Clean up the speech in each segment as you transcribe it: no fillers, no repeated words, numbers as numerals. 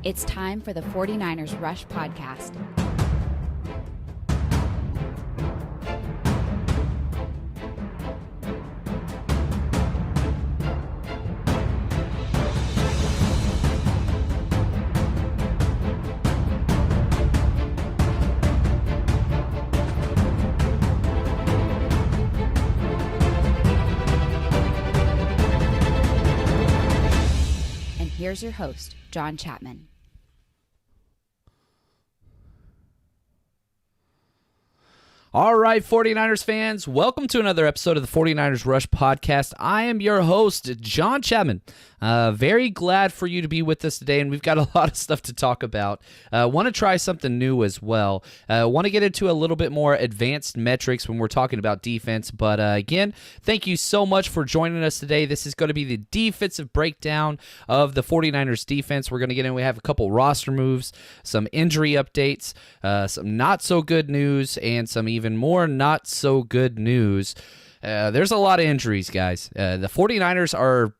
It's time for the 49ers Rush podcast. And here's your host, John Chapman. All right, 49ers fans, welcome to another episode of the 49ers Rush podcast. I am your host, John Chapman. Very glad for you to be with us today, and we've got a lot of stuff to talk about. Want to try something new as well. Want to get into a little bit more advanced metrics when we're talking about defense, but again, thank you so much for joining us today. This is going to be the defensive breakdown of the 49ers defense. We're going to get in. We have a couple roster moves, some injury updates, some not-so-good news, and some even more not so good news. There's a lot of injuries, guys. The 49ers are,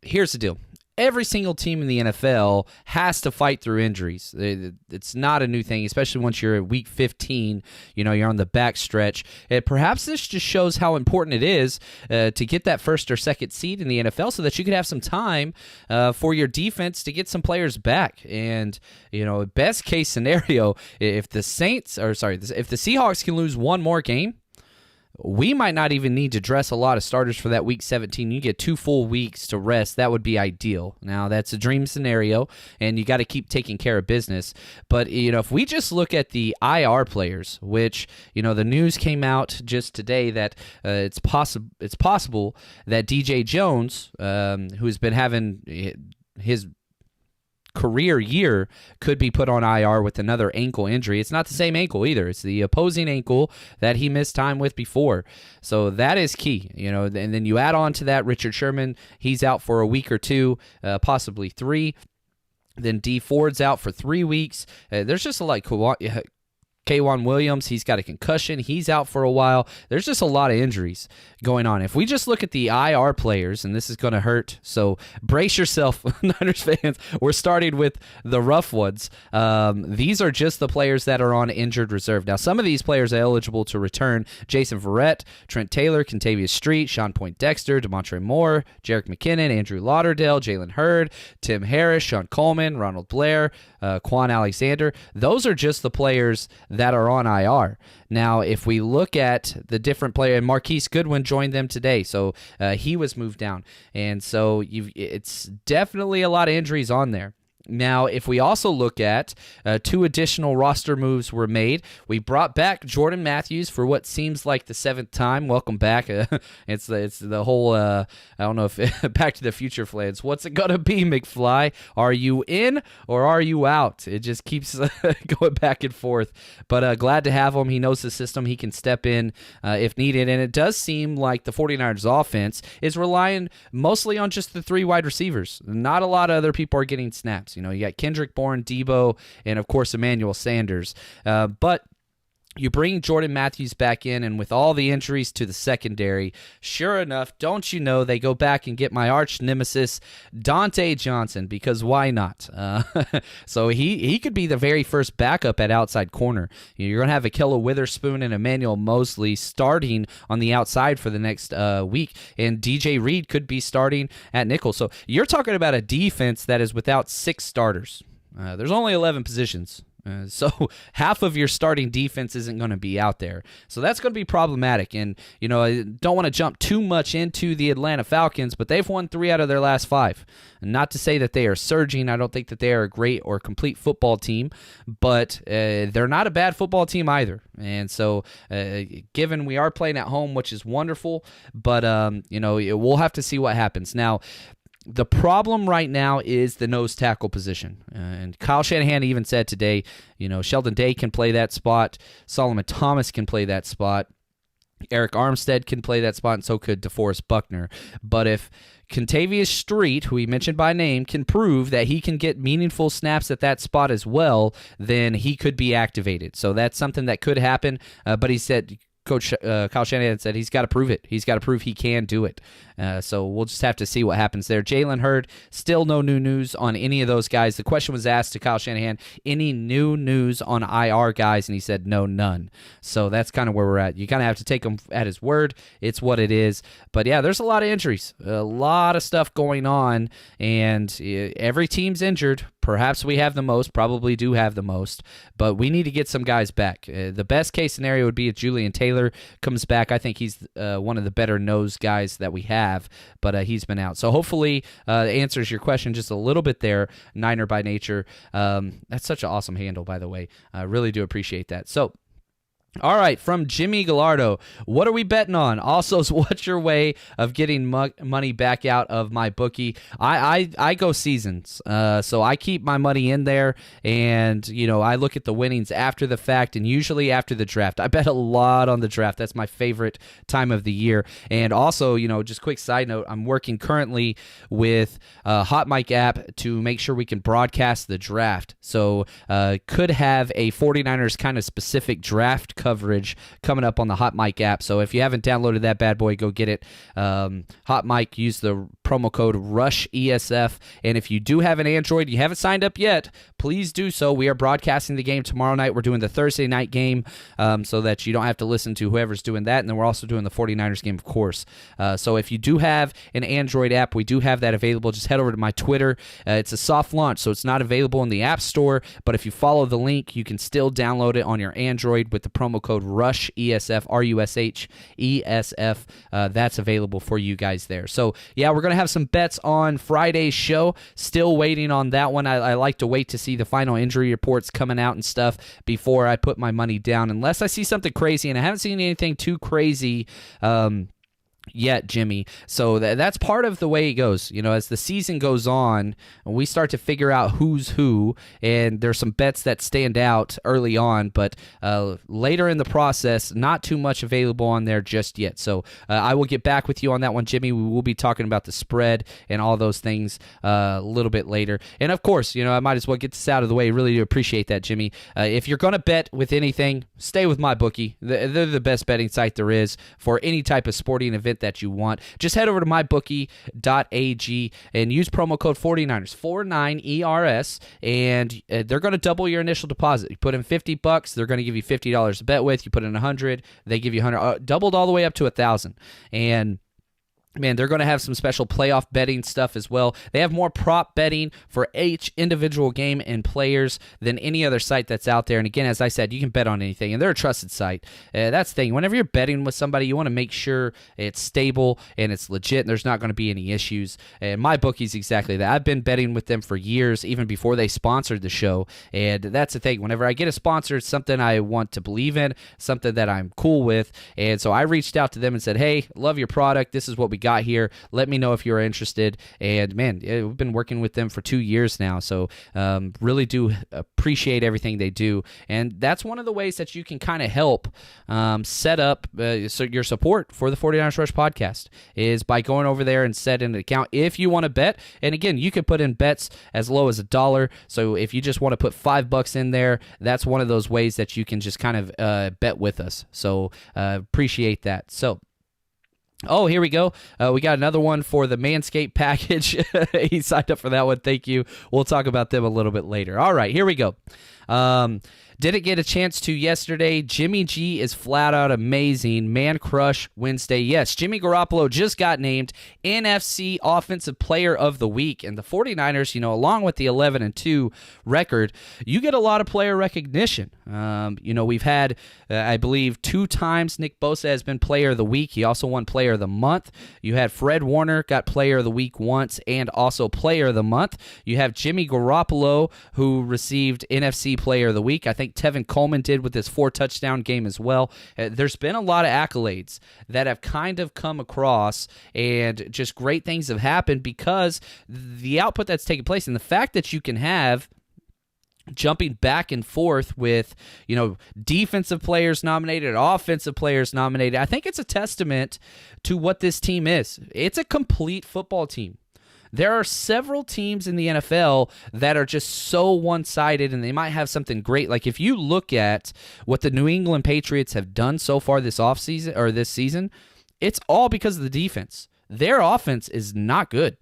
here's the deal. Every single team in the NFL has to fight through injuries. It's not a new thing, especially once you're at week 15, you're on the back stretch. Perhaps this just shows how important it is to get that first or second seed in the NFL so that you could have some time for your defense to get some players back. And, best case scenario, if the Seahawks can lose one more game, we might not even need to dress a lot of starters for that week 17. You get 2 full weeks to rest. That would be ideal. Now, that's a dream scenario, and you got to keep taking care of business. But, if we just look at the IR players, which, the news came out just today that it's possible that DJ Jones, who's been having his career year, could be put on IR with another ankle injury. It's not the same ankle either. It's the opposing ankle that he missed time with before. So that is key, and then you add on to that Richard Sherman. He's out for a week or two, possibly 3. Then D Ford's out for 3 weeks. There's just a lot. K'Wan Williams, he's got a concussion. He's out for a while. There's just a lot of injuries going on. If we just look at the IR players, and this is going to hurt, so brace yourself, Niners fans. We're starting with the rough ones. These are just the players that are on injured reserve. Now, some of these players are eligible to return. Jason Verrett, Trent Taylor, Kentavious Street, Sean Poindexter, Demontre Moore, Jerick McKinnon, Andrew Lauderdale, Jalen Hurd, Tim Harris, Sean Coleman, Ronald Blair, Quan Alexander. Those are just the players that are on IR. Now, if we look at the different players, and Marquise Goodwin joined them today, so he was moved down. And so it's definitely a lot of injuries on there. Now, if we also look at 2 additional roster moves were made, we brought back Jordan Matthews for what seems like the 7th time. Welcome back. It's the whole, I don't know if Back to the Future fans. What's it going to be, McFly? Are you in or are you out? It just keeps going back and forth. But glad to have him. He knows the system. He can step in if needed. And it does seem like the 49ers offense is relying mostly on just the 3 wide receivers. Not a lot of other people are getting snaps. You got Kendrick Bourne, Debo, and, of course, Emmanuel Sanders. But you bring Jordan Matthews back in, and with all the injuries to the secondary, sure enough, don't you know, they go back and get my arch nemesis, Dante Johnson, because why not? So he could be the very first backup at outside corner. You're going to have Ahkello Witherspoon and Emmanuel Mosley starting on the outside for the next week, and DJ Reed could be starting at nickel. So you're talking about a defense that is without 6 starters. There's only 11 positions. So half of your starting defense isn't going to be out there. So that's going to be problematic. And, I don't want to jump too much into the Atlanta Falcons, but they've won 3 out of their last 5. And not to say that they are surging. I don't think that they are a great or complete football team, but they're not a bad football team either. And so given we are playing at home, which is wonderful, but, we'll have to see what happens. Now, the problem right now is the nose tackle position. And Kyle Shanahan even said today, Sheldon Day can play that spot. Solomon Thomas can play that spot. Eric Armstead can play that spot, and so could DeForest Buckner. But if Kentavious Street, who he mentioned by name, can prove that he can get meaningful snaps at that spot as well, then he could be activated. So that's something that could happen. But he said Coach Kyle Shanahan said he's got to prove it. He's got to prove he can do it. So we'll just have to see what happens there. Jalen Hurd, still no new news on any of those guys. The question was asked to Kyle Shanahan, any new news on IR guys? And he said, no, none. So that's kind of where we're at. You kind of have to take him at his word. It's what it is. But yeah, there's a lot of injuries, a lot of stuff going on, and every team's injured. Perhaps we have the most, probably do have the most, but we need to get some guys back. The best case scenario would be if Julian Taylor comes back. I think he's one of the better nose guys that we have, but he's been out. So hopefully answers your question just a little bit there, Niner by nature. That's such an awesome handle, by the way. I really do appreciate that. So, all right, from Jimmy Gallardo, what are we betting on? Also, what's your way of getting money back out of my bookie? I go seasons, so I keep my money in there, and I look at the winnings after the fact, and usually after the draft. I bet a lot on the draft. That's my favorite time of the year. And also, just quick side note, I'm working currently with Hot Mic app to make sure we can broadcast the draft. So could have a 49ers kind of specific draft coverage coming up on the Hot Mic app. So if you haven't downloaded that bad boy, go get it. Hot Mic, use the promo code RUSHESF. And if you do have an Android, you haven't signed up yet, please do so. We are broadcasting the game tomorrow night. We're doing the Thursday night game so that you don't have to listen to whoever's doing that. And then we're also doing the 49ers game, of course. So if you do have an Android app, we do have that available. Just head over to my Twitter. It's a soft launch, so it's not available in the App Store. But if you follow the link, you can still download it on your Android with the promo code RUSHESF, RUSHESF. That's available for you guys there. So, yeah, we're going to have some bets on Friday's show. Still waiting on that one. I like to wait to see the final injury reports coming out and stuff before I put my money down, unless I see something crazy, and I haven't seen anything too crazy yet, Jimmy. So that's part of the way it goes. As the season goes on, we start to figure out who's who, and there's some bets that stand out early on, but later in the process, not too much available on there just yet. So I will get back with you on that one, Jimmy. We will be talking about the spread and all those things a little bit later. And of course, I might as well get this out of the way. Really do appreciate that, Jimmy. If you're going to bet with anything, stay with my bookie. They're the best betting site there is for any type of sporting event that you want. Just head over to mybookie.ag and use promo code 49ers, 49ERS, and they're going to double your initial deposit. You put in $50, they're going to give you $50 to bet with. You put in $100, they give you $100, doubled all the way up to $1,000. And man, they're going to have some special playoff betting stuff as well. They have more prop betting for each individual game and players than any other site that's out there. And again, as I said, you can bet on anything, and they're a trusted site. That's the thing. Whenever you're betting with somebody, you want to make sure it's stable and it's legit and there's not going to be any issues. And my bookie's exactly that. I've been betting with them for years, even before they sponsored the show. And that's the thing. Whenever I get a sponsor, it's something I want to believe in, something that I'm cool with. And so I reached out to them and said, hey, love your product. This is what we got here. Let me know if you're interested. And man, we've been working with them for 2 years now, so really do appreciate everything they do. And that's one of the ways that you can kind of help set up your support for the 49ers Rush podcast is by going over there and setting an account if you want to bet. And again, you can put in bets as low as $1. So if you just want to put $5 in there, that's one of those ways that you can just kind of bet with us. So appreciate that. So oh, here we go. We got another one for the Manscaped package. He signed up for that one. Thank you. We'll talk about them a little bit later. All right, here we go. Didn't get a chance to yesterday. Jimmy G is flat out amazing. Man crush Wednesday. Yes, Jimmy Garoppolo just got named NFC Offensive Player of the Week. And the 49ers, along with the 11-2 record, you get a lot of player recognition. We've had, I believe, 2 times Nick Bosa has been Player of the Week. He also won Player of the Month. You had Fred Warner got Player of the Week once and also Player of the Month. You have Jimmy Garoppolo, who received NFC Player of the Week. I think Tevin Coleman did with his 4-touchdown game as well. There's been a lot of accolades that have kind of come across, and just great things have happened because the output that's taken place and the fact that you can have jumping back and forth with, defensive players nominated, offensive players nominated. I think it's a testament to what this team is. It's a complete football team. There are several teams in the NFL that are just so one-sided, and they might have something great. Like if you look at what the New England Patriots have done so far this offseason or this season, it's all because of the defense. Their offense is not good,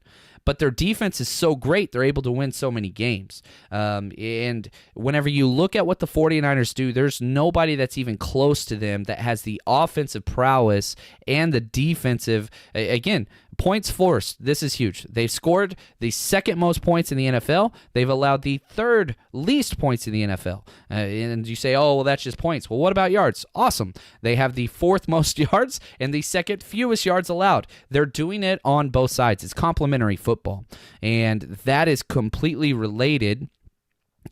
but their defense is so great, they're able to win so many games. And whenever you look at what the 49ers do, there's nobody that's even close to them that has the offensive prowess and the defensive, again, points forced. This is huge. They've scored the second most points in the NFL. They've allowed the third least points in the NFL. And you say, oh, well, that's just points. Well, what about yards? Awesome. They have the fourth most yards and the second fewest yards allowed. They're doing it on both sides. It's complementary football. And that is completely related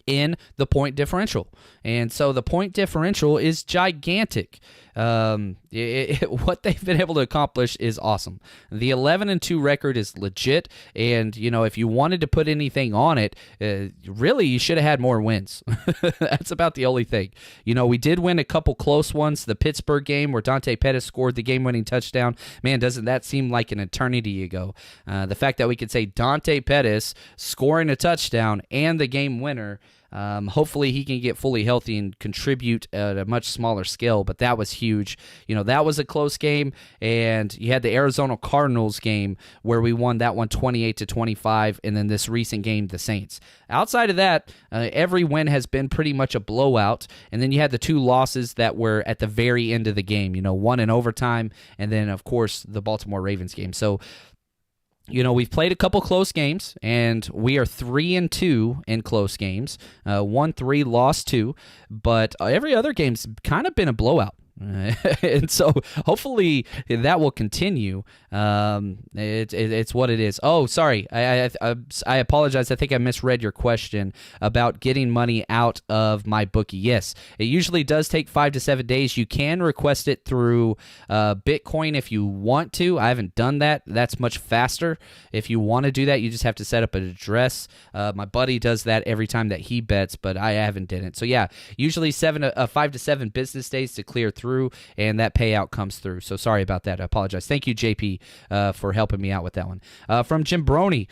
in the point differential. And so the point differential is gigantic. What they've been able to accomplish is awesome. The 11-2 record is legit, and if you wanted to put anything on it, really you should have had more wins. That's about the only thing. We did win a couple close ones. The Pittsburgh game where Dante Pettis scored the game-winning touchdown. Man, doesn't that seem like an eternity ago? The fact that we could say Dante Pettis scoring a touchdown and the game winner. Hopefully he can get fully healthy and contribute at a much smaller scale, but that was huge. That was a close game, and you had the Arizona Cardinals game where we won that one 28-25, and then this recent game, the Saints. Outside of that, every win has been pretty much a blowout, and then you had the two losses that were at the very end of the game, one in overtime, and then, of course, the Baltimore Ravens game. So, we've played a couple close games, and we are 3-2 in close games. Won 3, lost 2, but every other game's kind of been a blowout. And so hopefully that will continue. It's what it is. Oh, sorry. I apologize. I think I misread your question about getting money out of my bookie. Yes, it usually does take 5 to 7 days. You can request it through Bitcoin if you want to. I haven't done that. That's much faster. If you want to do that, you just have to set up an address. My buddy does that every time that he bets, but I haven't done it. So yeah, usually 5 to 7 business days to clear through, and that payout comes through. So sorry about that. I apologize. Thank you, JP, for helping me out with that one. From Jim Brony,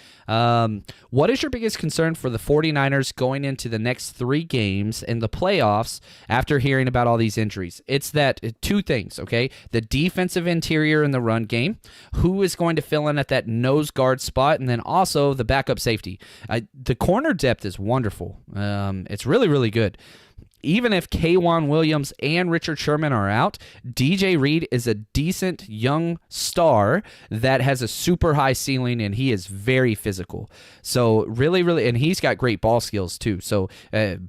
what is your biggest concern for the 49ers going into the next 3 games in the playoffs after hearing about all these injuries? It's that 2 things, okay? The defensive interior in the run game, who is going to fill in at that nose guard spot, and then also the backup safety. The corner depth is wonderful. It's really, really good. Even if K'Wan Williams and Richard Sherman are out, DJ Reed is a decent young star that has a super high ceiling, and he is very physical. So really, really, and he's got great ball skills too. So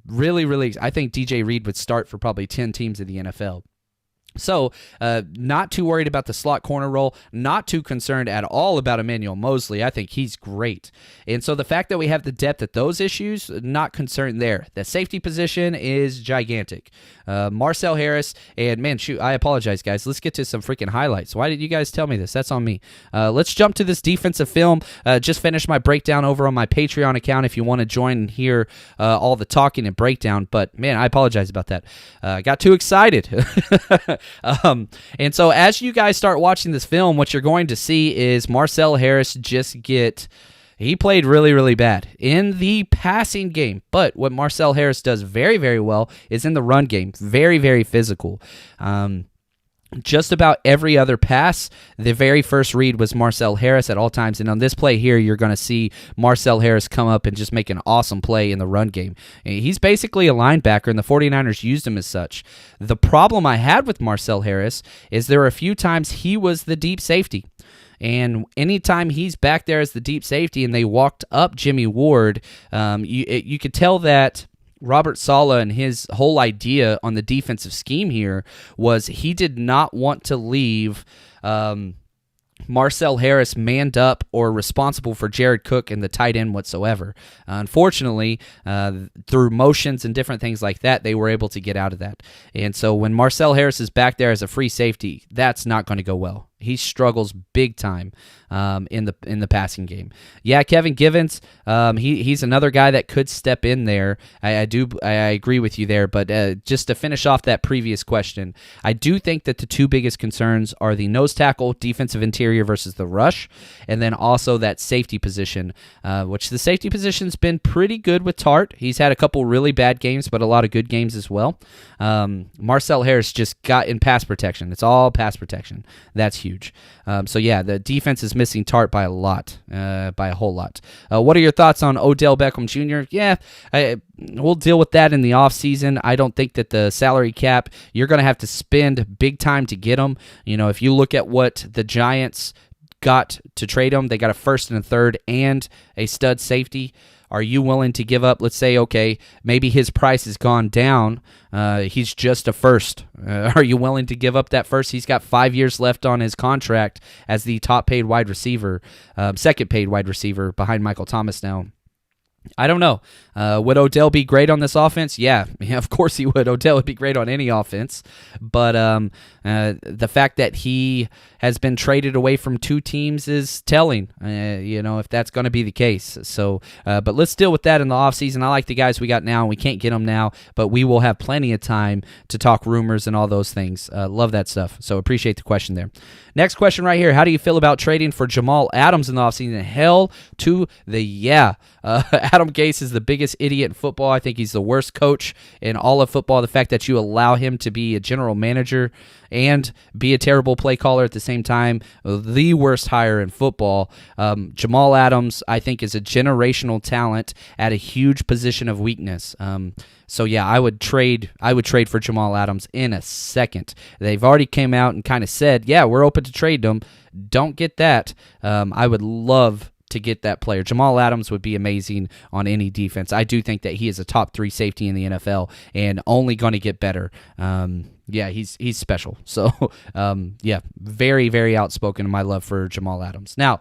really, really, I think DJ Reed would start for probably 10 teams in the NFL. So, not too worried about the slot corner role, not too concerned at all about Emmanuel Mosley. I think he's great. And so the fact that we have the depth at those issues, not concerned there. The safety position is gigantic. Marcel Harris, and man, shoot, I apologize, guys. Let's get to some freaking highlights. Why did you guys tell me this? That's on me. Let's jump to this defensive film. Just finished my breakdown over on my Patreon account if you want to join and hear all the talking and breakdown. But man, I apologize about that. I got too excited. And so as you guys start watching this film, what you're going to see is Marcel Harris he played really, really bad in the passing game. But what Marcel Harris does very, very well is in the run game. Very, very physical. Just about every other pass, the very first read was Marcel Harris at all times. And on this play here, you're going to see Marcel Harris come up and just make an awesome play in the run game. He's basically a linebacker, and the 49ers used him as such. The problem I had with Marcel Harris is there were a few times he was the deep safety. And anytime he's back there as the deep safety and they walked up Jimmy Ward, you could tell that Robert Saleh and his whole idea on the defensive scheme here was he did not want to leave Marcel Harris manned up or responsible for Jared Cook and the tight end whatsoever. Unfortunately, through motions and different things like that, they were able to get out of that. And so when Marcel Harris is back there as a free safety, that's not going to go well. He struggles big time in the passing game. Yeah, Kevin Givens, he's another guy that could step in there. I agree with you there, but just to finish off that previous question, I do think that the two biggest concerns are the nose tackle, defensive interior versus the rush, and then also that safety position, which the safety position's been pretty good with Tart. He's had a couple really bad games, but a lot of good games as well. Marcel Harris just got in pass protection. It's all pass protection. That's huge. So yeah, the defense is missing Tart by a lot, by a whole lot. What are your thoughts on Odell Beckham Jr.? Yeah, we'll deal with that in the offseason. I don't think that the salary cap, you're going to have to spend big time to get him. You know, if you look at what the Giants got to trade him, they got a first and a third and a stud safety. Are you willing to give up, let's say, okay, maybe his price has gone down. He's just a first. Are you willing to give up that first? He's got 5 years left on his contract as the top paid wide receiver, second paid wide receiver behind Michael Thomas now. I don't know. Would Odell be great on this offense? Yeah, of course he would. Odell would be great on any offense. But the fact that he has been traded away from two teams is telling, if that's going to be the case. So, but let's deal with that in the offseason. I like the guys we got now, and we can't get them now, but we will have plenty of time to talk rumors and all those things. Love that stuff. So appreciate the question there. Next question right here. How do you feel about trading for Jamal Adams in the offseason? Hell to the yeah. Adam Gase is the biggest idiot in football. I think he's the worst coach in all of football. The fact that you allow him to be a general manager and be a terrible play caller at the same time, the worst hire in football. Jamal Adams, I think, is a generational talent at a huge position of weakness. So yeah, I would trade for Jamal Adams in a second. They've already came out and kind of said, yeah, we're open to trade him. Don't get that. I would love to get that player. Jamal Adams would be amazing on any defense. I do think that he is a top 3 safety in the NFL and only going to get better. Yeah, he's special. So, yeah, very, very outspoken in my love for Jamal Adams. Now,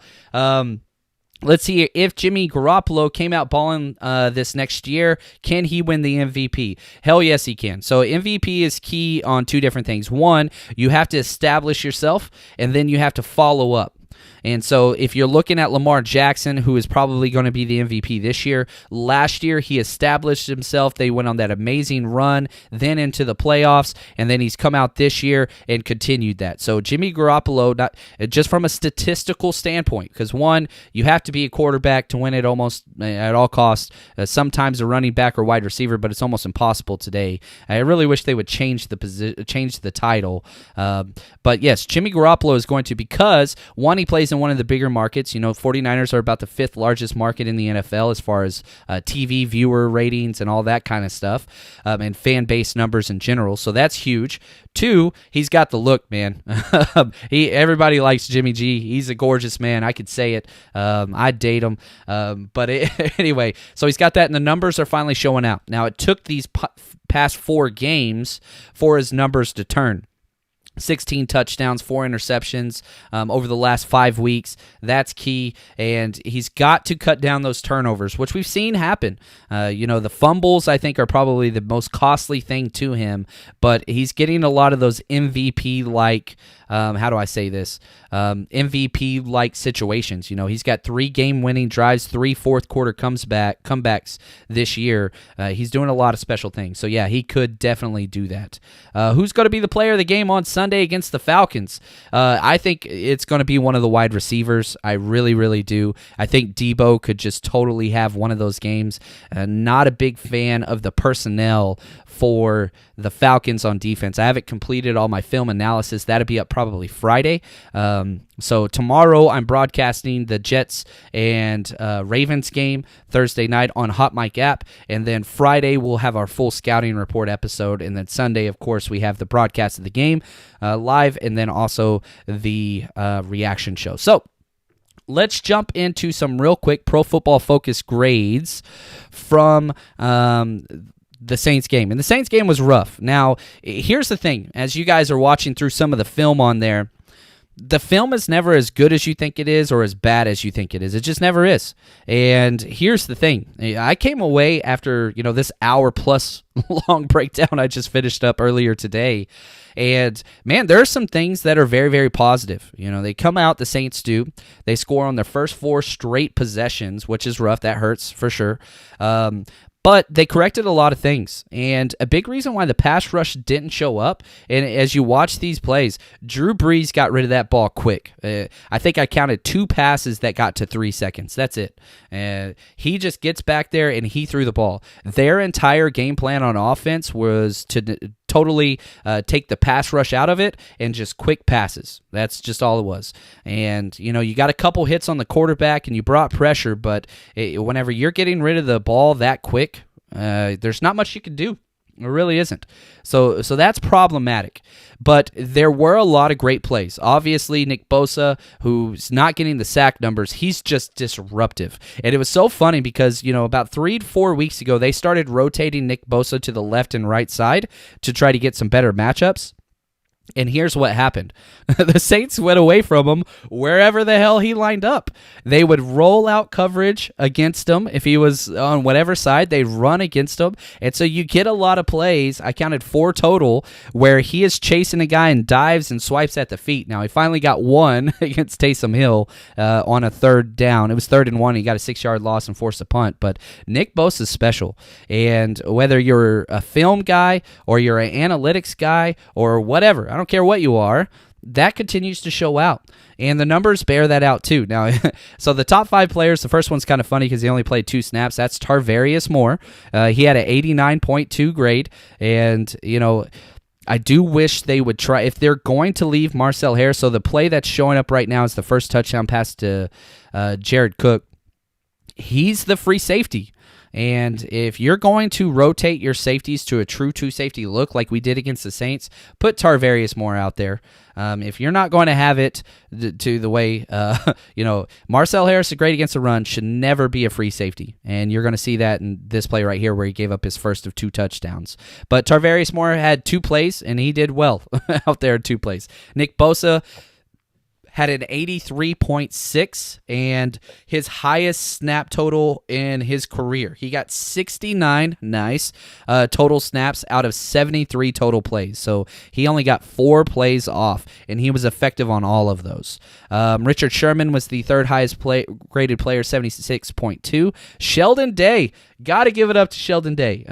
let's see here. If Jimmy Garoppolo came out balling this next year, can he win the MVP? Hell yes, he can. So MVP is key on two different things. One, you have to establish yourself, and then you have to follow up. And so if you're looking at Lamar Jackson, who is probably going to be the MVP this year, last year he established himself. They went on that amazing run, then into the playoffs, and then he's come out this year and continued that. So Jimmy Garoppolo, not just from a statistical standpoint, because one, you have to be a quarterback to win it almost at all costs. Sometimes a running back or wide receiver, but it's almost impossible today. I really wish they would change the title. But yes, Jimmy Garoppolo is going to, because one, he plays in one of the bigger markets. 49ers are about the 5th largest market in the NFL as far as TV viewer ratings and all that kind of stuff, and fan base numbers in general. So that's huge. Two, he's got the look, man. Everybody likes Jimmy G. He's a gorgeous man. I could say it. I'd date him. Anyway, so he's got that, and the numbers are finally showing out. Now, it took these past 4 games for his numbers to turn. 16 touchdowns, 4 interceptions over the last 5 weeks. That's key, and he's got to cut down those turnovers, which we've seen happen. The fumbles, I think, are probably the most costly thing to him, but he's getting a lot of those MVP-like, MVP-like situations. He's got 3 game-winning drives, 3 fourth-quarter comebacks this year. He's doing a lot of special things. So, yeah, he could definitely do that. Who's going to be the player of the game on Sunday against the Falcons? I think it's going to be one of the wide receivers. I really, really do. I think Debo could just totally have one of those games. Not a big fan of the personnel for the Falcons on defense. I haven't completed all my film analysis. That'll be up probably Friday. So tomorrow I'm broadcasting the Jets and Ravens game Thursday night on Hot Mic app, and then Friday we'll have our full scouting report episode, and then Sunday, of course, we have the broadcast of the game live, and then also the reaction show. So let's jump into some real quick Pro Football Focus grades from the Saints game. And the Saints game was rough. Now, here's the thing. As you guys are watching through some of the film on there, the film is never as good as you think it is or as bad as you think it is. It just never is. And here's the thing. I came away after, this hour-plus long breakdown I just finished up earlier today. And, man, there are some things that are very, very positive. They come out, the Saints do. They score on their first 4 straight possessions, which is rough. That hurts for sure. But they corrected a lot of things, and a big reason why the pass rush didn't show up, and as you watch these plays, Drew Brees got rid of that ball quick. I think I counted 2 passes that got to 3 seconds. That's it. He just gets back there, and he threw the ball. Their entire game plan on offense was to totally take the pass rush out of it and just quick passes. That's just all it was. And, you got a couple hits on the quarterback, and you brought pressure, but whenever you're getting rid of the ball that quick, there's not much you can do. It really isn't. So that's problematic. But there were a lot of great plays. Obviously, Nick Bosa, who's not getting the sack numbers, he's just disruptive. And it was so funny because, about 3 to 4 weeks ago, they started rotating Nick Bosa to the left and right side to try to get some better matchups. And here's what happened. The Saints went away from him wherever the hell he lined up. They would roll out coverage against him. If he was on whatever side, they'd run against him. And so you get a lot of plays, I counted 4 total, where he is chasing a guy and dives and swipes at the feet. Now, he finally got one against Taysom Hill on a 3rd down. It was 3rd and 1. He got a 6-yard loss and forced a punt. But Nick Bosa's special. And whether you're a film guy or you're an analytics guy or whatever, I don't care what you are, that continues to show out. And the numbers bear that out too. Now, so the top 5 players, the first one's kind of funny because he only played 2 snaps. That's Tarvarius Moore. He had an 89.2 grade. And, I do wish they would try, if they're going to leave Marcel Harris, so the play that's showing up right now is the first touchdown pass to Jared Cook. He's the free safety. And if you're going to rotate your safeties to a true 2-safety look like we did against the Saints, put Tarvarius Moore out there. If you're not going to have it to the way, Marcel Harris is great against the run, should never be a free safety. And you're going to see that in this play right here where he gave up his first of 2 touchdowns. But Tarvarius Moore had 2 plays, and he did well out there in 2 plays. Nick Bosa had an 83.6 and his highest snap total in his career. He got 69 total snaps out of 73 total plays. So he only got 4 plays off, and he was effective on all of those. Richard Sherman was the 3rd highest graded player, 76.2. Sheldon Day, got to give it up to Sheldon Day.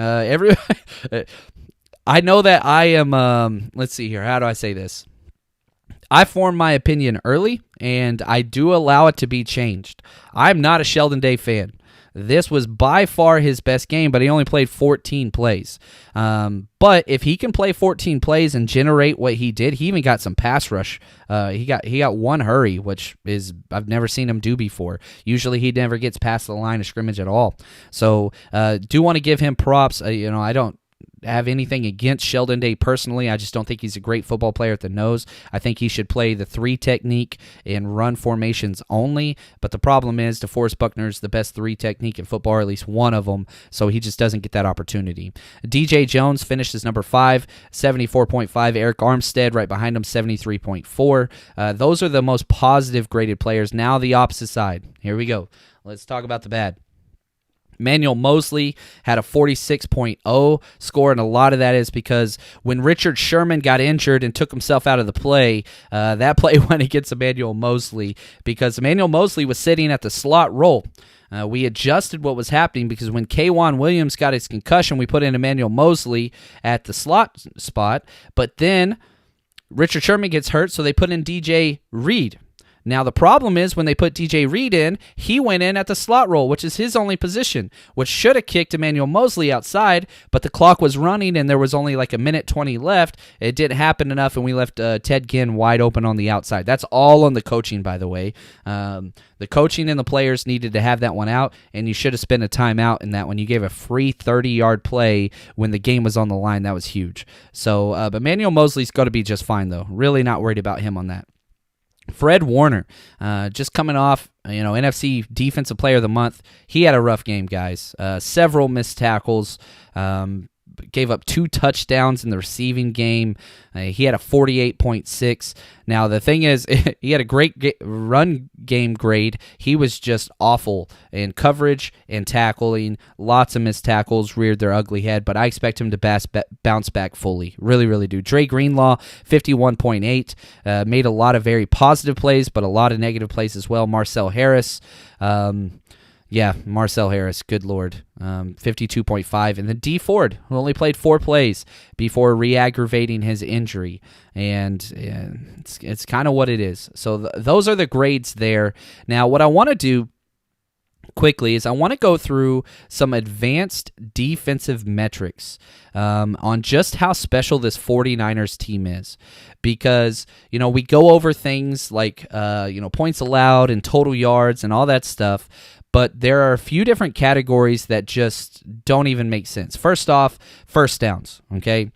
I know that I am, let's see here, how do I say this? I form my opinion early, and I do allow it to be changed. I'm not a Sheldon Day fan. This was by far his best game, but he only played 14 plays. But if he can play 14 plays and generate what he did, he even got some pass rush. He got 1 hurry, which is I've never seen him do before. Usually he never gets past the line of scrimmage at all. So do want to give him props. I don't have anything against Sheldon Day personally. I just don't think he's a great football player at the nose. I think he should play the 3 technique and run formations only. But the problem is DeForest Buckner's the best 3 technique in football, or at least one of them, so he just doesn't get that opportunity. DJ Jones finished as number 5, 74.5. Eric Armstead right behind him, 73.4. Those are the most positive graded players. Now the opposite side. Here we go. Let's talk about the bad. Emmanuel Moseley had a 46.0 score, and a lot of that is because when Richard Sherman got injured and took himself out of the play, that play went against Emmanuel Moseley because Emmanuel Moseley was sitting at the slot role. We adjusted what was happening because when K'Wan Williams got his concussion, we put in Emmanuel Moseley at the slot spot, but then Richard Sherman gets hurt, so they put in DJ Reed. Now, the problem is when they put DJ Reed in, he went in at the slot role, which is his only position, which should have kicked Emmanuel Moseley outside, but the clock was running and there was only like 1:20 left. It didn't happen enough, and we left Ted Ginn wide open on the outside. That's all on the coaching, by the way. The coaching and the players needed to have that one out, and you should have spent a timeout in that one. You gave a free 30-yard play when the game was on the line. That was huge. So, but Emmanuel Moseley's got to be just fine, though. Really not worried about him on that. Fred Warner, just coming off, NFC Defensive Player of the Month. He had a rough game, guys. Several missed tackles. gave up 2 touchdowns in the receiving game. He had a 48.6. Now, the thing is, he had a great run game grade. He was just awful in coverage and tackling. Lots of missed tackles, reared their ugly head, but I expect him to bounce back fully. Really, really do. Dre Greenlaw, 51.8. Made a lot of very positive plays, but a lot of negative plays as well. Marcel Harris, Marcel Harris, good Lord, 52.5. And then D Ford, who only played 4 plays before re-aggravating his injury. And it's kind of what it is. So those are the grades there. Now, what I want to do quickly is I want to go through some advanced defensive metrics on just how special this 49ers team is. Because, we go over things like, points allowed and total yards and all that stuff, but there are a few different categories that just don't even make sense. First off, first downs, okay?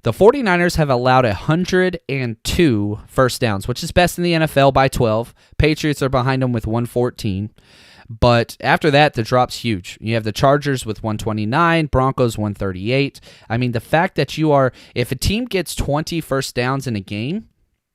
The 49ers have allowed 102 first downs, which is best in the NFL by 12. Patriots are behind them with 114. But after that, the drop's huge. You have the Chargers with 129, Broncos 138. I mean, the fact that if a team gets 20 first downs in a game,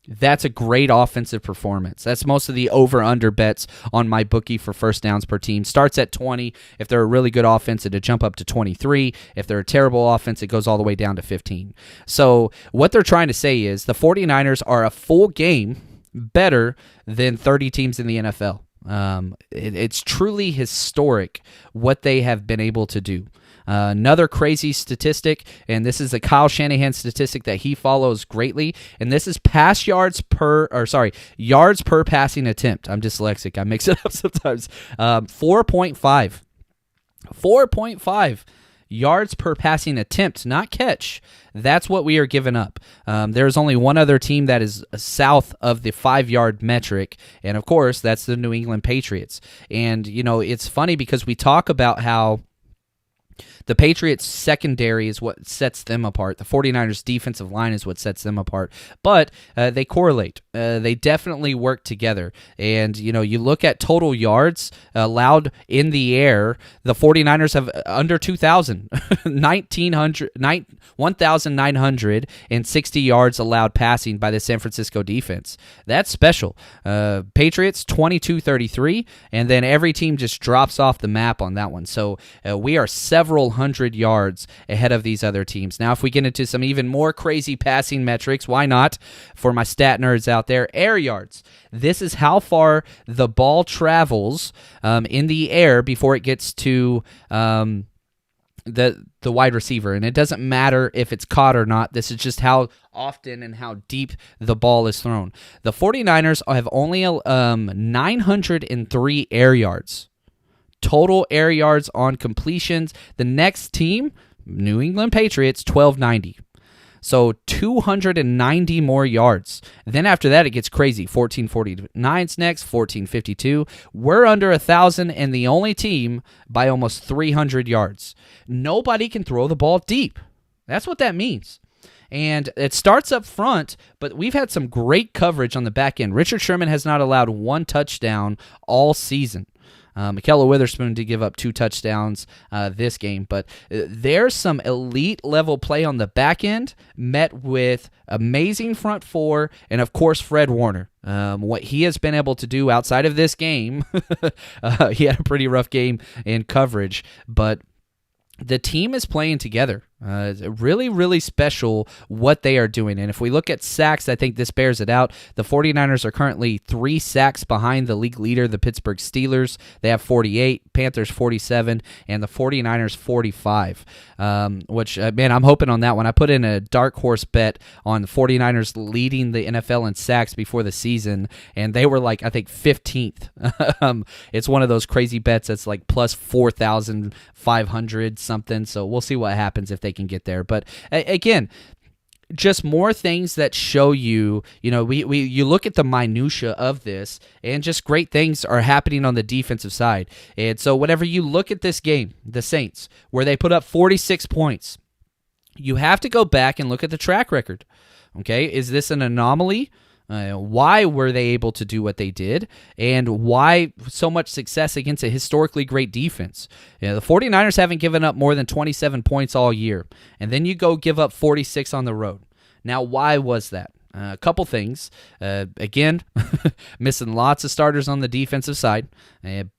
that's a great offensive performance. That's most of the over-under bets on my bookie for first downs per team. Starts at 20. If they're a really good offense, it'll jump up to 23. If they're a terrible offense, it goes all the way down to 15. So what they're trying to say is the 49ers are a full game better than 30 teams in the NFL. It's truly historic what they have been able to do. Another crazy statistic, and this is a Kyle Shanahan statistic that he follows greatly, and this is yards per passing attempt. I'm dyslexic. I mix it up sometimes. 4.5. 4.5 yards per passing attempt, not catch. That's what we are giving up. There's only one other team that is south of the 5-yard metric, and of course, that's the New England Patriots. And, it's funny because we talk about how the Patriots' secondary is what sets them apart. The 49ers' defensive line is what sets them apart. But they correlate. They definitely work together. And, you look at total yards allowed in the air, the 49ers have under 2,000. 1,960 yards allowed passing by the San Francisco defense. That's special. Patriots, 22-33. And then every team just drops off the map on that one. So we are several hundred yards ahead of these other teams. Now, if we get into some even more crazy passing metrics, why not? For my stat nerds out there, air yards. This is how far the ball travels in the air before it gets to the wide receiver. And it doesn't matter if it's caught or not. This is just how often and how deep the ball is thrown. The 49ers have only 903 air yards. Total air yards on completions. The next team, New England Patriots, 1,290. So 290 more yards. Then after that, it gets crazy. 1,449's next, 1,452. We're under 1,000 and the only team by almost 300 yards. Nobody can throw the ball deep. That's what that means. And it starts up front, but we've had some great coverage on the back end. Richard Sherman has not allowed 1 touchdown all season. Mikaela Witherspoon did give up 2 touchdowns this game, but there's some elite level play on the back end met with amazing front four and, of course, Fred Warner. What he has been able to do outside of this game, he had a pretty rough game in coverage, but the team is playing together. It's really, really special what they are doing. And if we look at sacks, I think this bears it out. The 49ers are currently 3 sacks behind the league leader, the Pittsburgh Steelers. They have 48, Panthers 47, and the 49ers 45, which, I'm hoping on that one. I put in a dark horse bet on the 49ers leading the NFL in sacks before the season, and they were like, I think, 15th. It's one of those crazy bets that's like plus 4,500 something, so we'll see what happens if they can get there. But again, just more things that show you, you look at the minutia of this, and just great things are happening on the defensive side. And so whenever you look at this game, the Saints, where they put up 46 points, you have to go back and look at the track record. Okay, is this an anomaly? Why were they able to do what they did, and why so much success against a historically great defense? The 49ers haven't given up more than 27 points all year, and then you go give up 46 on the road. Now, why was that? A couple things. Again, missing lots of starters on the defensive side,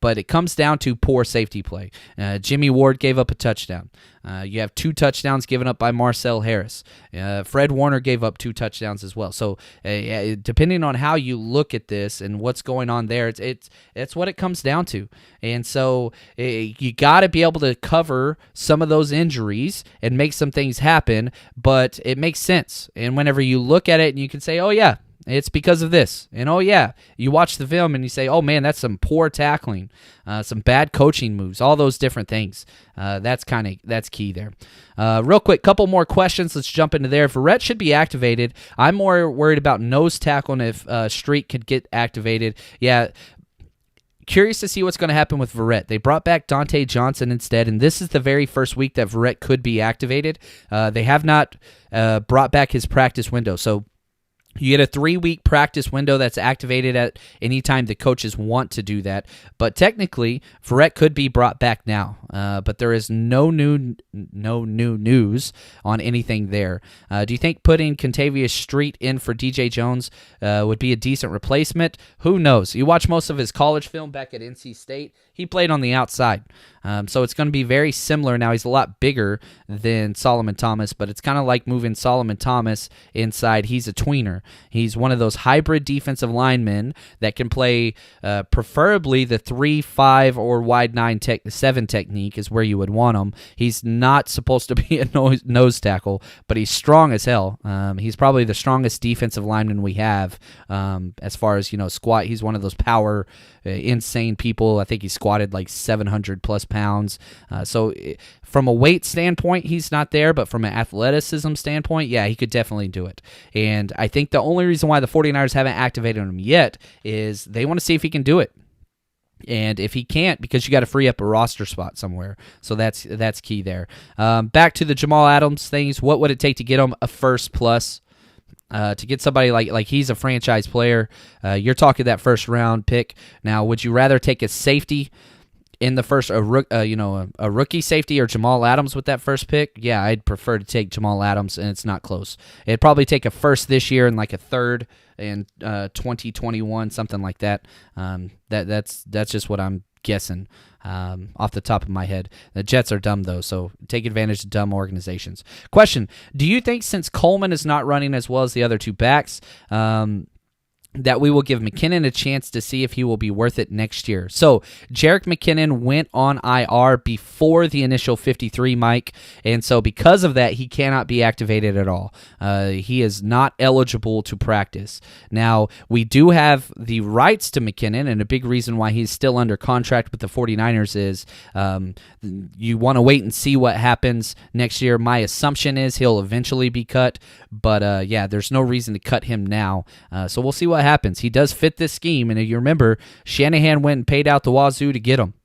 but it comes down to poor safety play. Jimmy Ward gave up a touchdown. You have 2 touchdowns given up by Marcel Harris. Fred Warner gave up 2 touchdowns as well. So depending on how you look at this and what's going on there, it's what it comes down to. And so you got to be able to cover some of those injuries and make some things happen, but it makes sense. And whenever you look at it and you can say, oh yeah, it's because of this. And oh yeah, you watch the film and you say, oh man, that's some poor tackling, some bad coaching moves, all those different things. That's key there. Real quick, couple more questions. Let's jump into there. Verrett should be activated. I'm more worried about nose tackle and if Street could get activated. Yeah. Curious to see what's going to happen with Verrett. They brought back Dante Johnson instead, and this is the very first week that Verrett could be activated. They have not brought back his practice window, so you get a 3-week practice window that's activated at any time the coaches want to do that. But technically, Verrett could be brought back now. But there is no new news on anything there. Do you think putting Contavious Street in for DJ Jones would be a decent replacement? Who knows? You watch most of his college film back at NC State. He played on the outside. So it's going to be very similar. Now, he's a lot bigger than Solomon Thomas, but it's kind of like moving Solomon Thomas inside. He's a tweener. He's one of those hybrid defensive linemen that can play preferably the 3-5 or wide 9-7 technique is where you would want him. He's not supposed to be a nose tackle, but he's strong as hell. He's probably the strongest defensive lineman we have as far as, squat. He's one of those power, insane people. I think he squatted like 700 plus pounds. So from a weight standpoint, he's not there, but from an athleticism standpoint, yeah, he could definitely do it. And I think the only reason why the 49ers haven't activated him yet is they want to see if he can do it. And if he can't, because you got to free up a roster spot somewhere. So that's key there. Back to the Jamal Adams things. What would it take to get him a first plus? To get somebody like he's a franchise player, you're talking that first round pick. Now, would you rather take a safety in the first, a rookie safety, or Jamal Adams with that first pick? Yeah, I'd prefer to take Jamal Adams, and it's not close. It'd probably take a first this year and like a third in 2021, something like that. That's just what I'm guessing off the top of my head. The Jets are dumb, though, so take advantage of dumb organizations. Question, do you think since Coleman is not running as well as the other two backs, that we will give McKinnon a chance to see if he will be worth it next year? So Jerick McKinnon went on IR before the initial 53, Mike, and so because of that, he cannot be activated at all. He is not eligible to practice. Now, we do have the rights to McKinnon, and a big reason why he's still under contract with the 49ers is you want to wait and see what happens next year. My assumption is he'll eventually be cut, but yeah, there's no reason to cut him now. So we'll see what happens. He does fit this scheme, and if you remember, Shanahan went and paid out the wazoo to get him,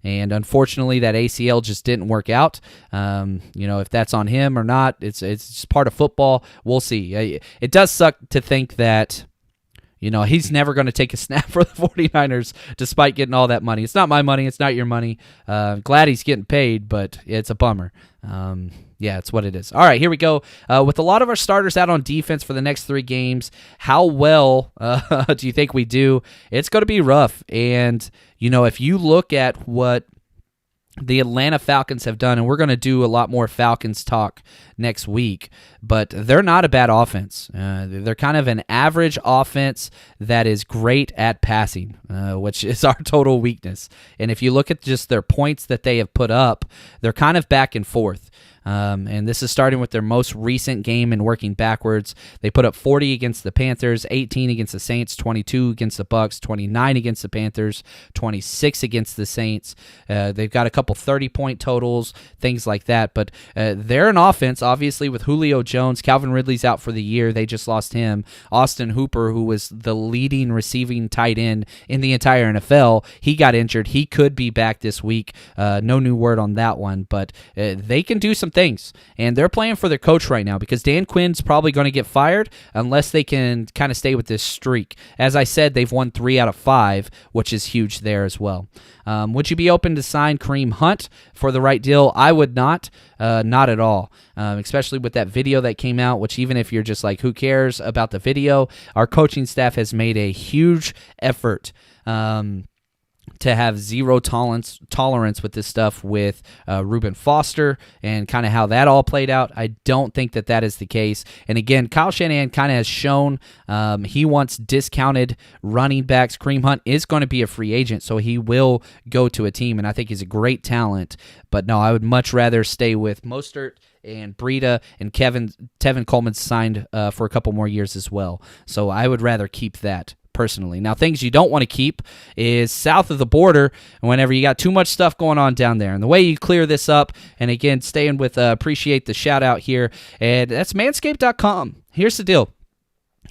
and unfortunately that ACL just didn't work out. If that's on him or not, it's just part of football. We'll see. It does suck to think that he's never going to take a snap for the 49ers despite getting all that money. It's not my money. It's not your money. Glad he's getting paid, but it's a bummer. Yeah, it's what it is. All right, here we go. With a lot of our starters out on defense for the next 3 games, how well do you think we do? It's going to be rough. And, if you look at what the Atlanta Falcons have done, and we're going to do a lot more Falcons talk next week, but they're not a bad offense. They're kind of an average offense that is great at passing, which is our total weakness. And if you look at just their points that they have put up, they're kind of back and forth. And this is starting with their most recent game and working backwards. They put up 40 against the Panthers, 18 against the Saints, 22 against the Bucks, 29 against the Panthers, 26 against the Saints. They've got a couple 30-point totals, things like that. But they're an offense, obviously, with Julio Jones. Calvin Ridley's out for the year. They just lost him. Austin Hooper, who was the leading receiving tight end in the entire NFL, he got injured. He could be back this week. No new word on that one, but they can do some things. And they're playing for their coach right now because Dan Quinn's probably going to get fired unless they can kind of stay with this streak. As I said, they've won 3 out of 5, which is huge there as well. Would you be open to sign Kareem Hunt for the right deal? I would not at all, especially with that video that came out, which even if you're just like, who cares about the video, our coaching staff has made a huge effort to have zero tolerance with this stuff with Reuben Foster and kind of how that all played out. I don't think that is the case. And again, Kyle Shanahan kind of has shown he wants discounted running backs. Kareem Hunt is going to be a free agent, so he will go to a team, and I think he's a great talent. But no, I would much rather stay with Mostert and Breida, and Tevin Coleman signed for a couple more years as well. So I would rather keep that personally. Now, things you don't want to keep is south of the border whenever you got too much stuff going on down there. And the way you clear this up, and again, staying with appreciate the shout out here, and that's manscaped.com. Here's the deal.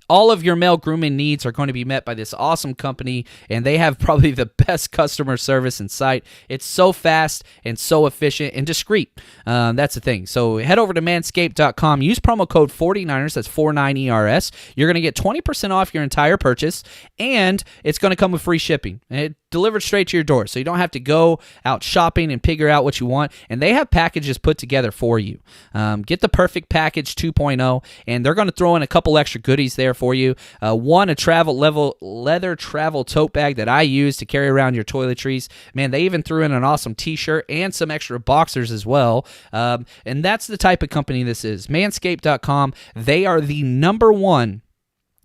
All of your male grooming needs are going to be met by this awesome company, and they have probably the best customer service in sight. It's so fast and so efficient and discreet. That's the thing. So head over to manscaped.com. Use promo code 49ers. That's 49ERS. You're going to get 20% off your entire purchase, and it's going to come with free shipping. It delivered straight to your door, so you don't have to go out shopping and figure out what you want. And they have packages put together for you. Get the perfect package 2.0, and they're going to throw in a couple extra goodies there for you. One, a leather travel tote bag that I use to carry around your toiletries. Man, they even threw in an awesome t-shirt and some extra boxers as well. And that's the type of company this is. Manscaped.com. They are the #1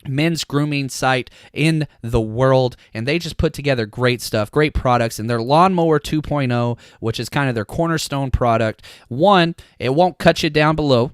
men's grooming site in the world, and they just put together great stuff, great products, and their Lawnmower 2.0, which is kind of their cornerstone product. 1, it won't cut you down below.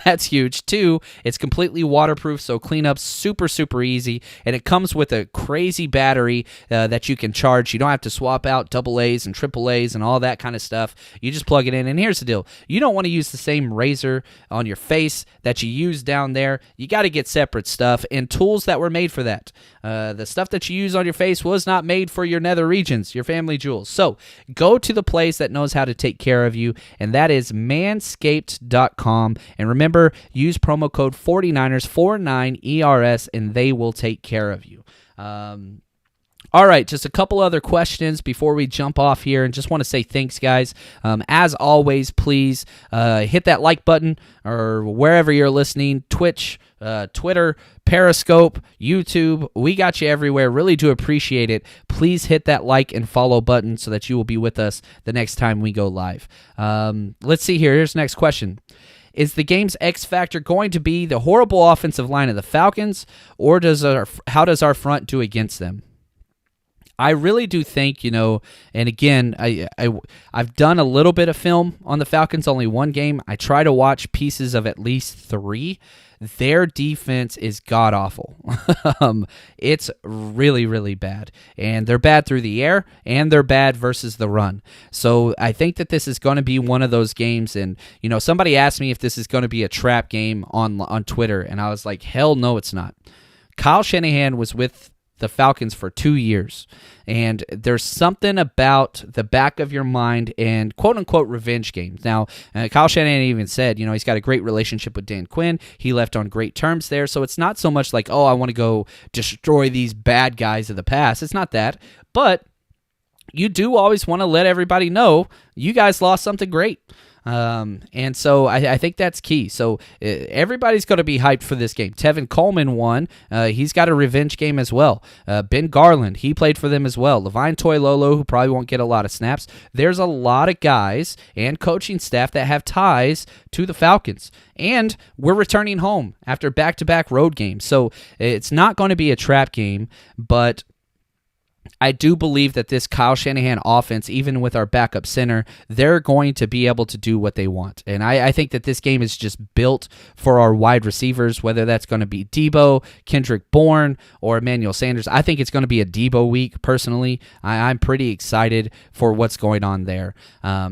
That's huge. 2, it's completely waterproof, so cleanup's super, super easy, and it comes with a crazy battery that you can charge. You don't have to swap out AA's and AAA's and all that kind of stuff. You just plug it in, and here's the deal. You don't want to use the same razor on your face that you use down there. You got to get separate stuff, and tools that were made for that. The stuff that you use on your face was not made for your nether regions, your family jewels. So go to the place that knows how to take care of you, and that is manscaped.com. And remember, use promo code 49ers, 49ERS, and they will take care of you. All right, just a couple other questions before we jump off here, and just want to say thanks, guys. As always, please hit that like button or wherever you're listening, Twitch, Twitter, Periscope, YouTube. We got you everywhere. Really do appreciate it. Please hit that like and follow button so that you will be with us the next time we go live. Let's see here. Here's the next question. Is the game's X factor going to be the horrible offensive line of the Falcons, or how does our front do against them? I really do think, and again, I've done a little bit of film on the Falcons, only one game. I try to watch pieces of at least 3. Their defense is god-awful. It's really, really bad. And they're bad through the air, and they're bad versus the run. So I think that this is going to be one of those games. And, somebody asked me if this is going to be a trap game on Twitter, and I was like, hell no, it's not. Kyle Shanahan was with the Falcons for 2 years, and there's something about the back of your mind and quote-unquote revenge games. Now, Kyle Shanahan even said, he's got a great relationship with Dan Quinn. He left on great terms there, so it's not so much like, I want to go destroy these bad guys of the past. It's not that, but you do always want to let everybody know you guys lost something great. And so I think that's key. So everybody's going to be hyped for this game. Tevin Coleman won. He's got a revenge game as well. Ben Garland, he played for them as well. Levine Toilolo, who probably won't get a lot of snaps. There's a lot of guys and coaching staff that have ties to the Falcons. And we're returning home after back-to-back road games. So it's not going to be a trap game, but I do believe that this Kyle Shanahan offense, even with our backup center, they're going to be able to do what they want. And I think that this game is just built for our wide receivers, whether that's going to be Debo, Kendrick Bourne, or Emmanuel Sanders. I think it's going to be a Debo week, personally. I'm pretty excited for what's going on there.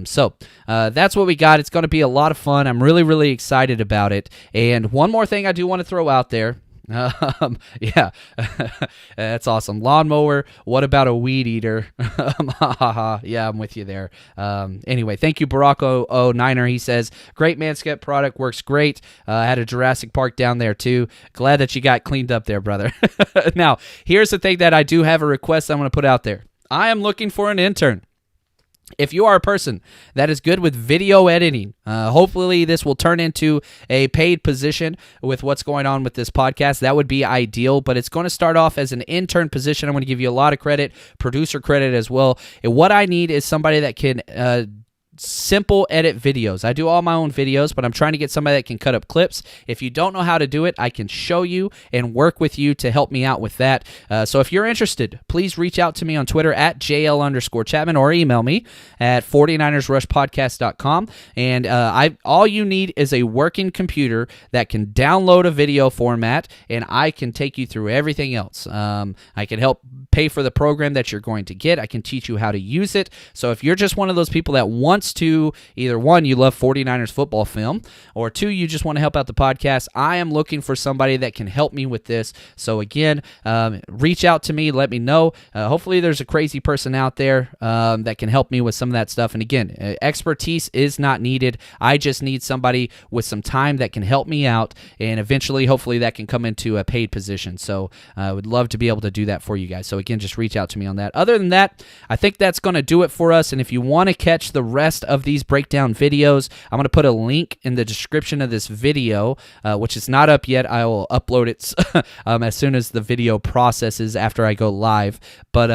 So that's what we got. It's going to be a lot of fun. I'm really, really excited about it. And one more thing I do want to throw out there. Yeah, that's awesome. Lawnmower. What about a weed eater? Yeah, I'm with you there. Anyway, thank you, Barack Niner. He says, great Manscaped product, works great. Had a Jurassic Park down there too. Glad that you got cleaned up there, brother. Now, here's the thing that I do have a request I'm going to put out there. I am looking for an intern. If you are a person that is good with video editing, hopefully this will turn into a paid position with what's going on with this podcast. That would be ideal, but it's going to start off as an intern position. I'm going to give you a lot of credit, producer credit as well. And what I need is somebody that can simple edit videos. I do all my own videos, but I'm trying to get somebody that can cut up clips. If you don't know how to do it, I can show you and work with you to help me out with that. So if you're interested, please reach out to me on Twitter at JL_Chapman or email me at 49ersrushpodcast.com. And all you need is a working computer that can download a video format, and I can take you through everything else. I can help pay for the program that you're going to get. I can teach you how to use it. So if you're just one of those people that wants to, either one, you love 49ers football film, or two, you just want to help out the podcast, I am looking for somebody that can help me with this. So again, reach out to me, let me know. Hopefully there's a crazy person out there that can help me with some of that stuff. And again, expertise is not needed. I just need somebody with some time that can help me out, and eventually, hopefully, that can come into a paid position. So I would love to be able to do that for you guys. So again, just reach out to me on that. Other than that, I think that's going to do it for us. And if you want to catch the rest of these breakdown videos, I'm going to put a link in the description of this video, which is not up yet. I will upload it as soon as the video processes after I go live. But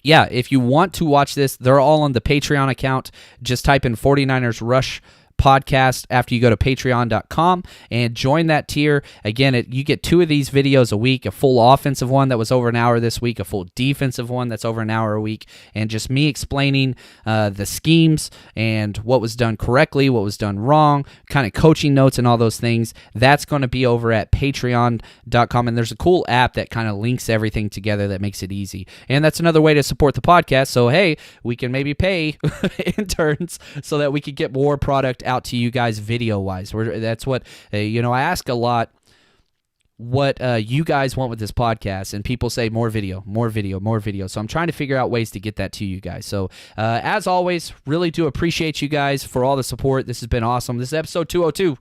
yeah, if you want to watch this, they're all on the Patreon account. Just type in 49ers Rush podcast after you go to patreon.com and join that tier. Again, you get 2 of these videos a week, a full offensive one that was over an hour this week, a full defensive one that's over an hour a week, and just me explaining the schemes and what was done correctly, what was done wrong, kind of coaching notes and all those things. That's going to be over at patreon.com, and there's a cool app that kind of links everything together that makes it easy. And that's another way to support the podcast. So hey, we can maybe pay interns so that we could get more product out to you guys video-wise. That's what, I ask a lot what you guys want with this podcast, and people say more video. So I'm trying to figure out ways to get that to you guys. So as always, really do appreciate you guys for all the support. This has been awesome. This is episode 202.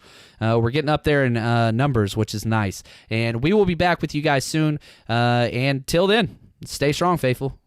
We're getting up there in numbers, which is nice. And we will be back with you guys soon. And till then, stay strong, faithful.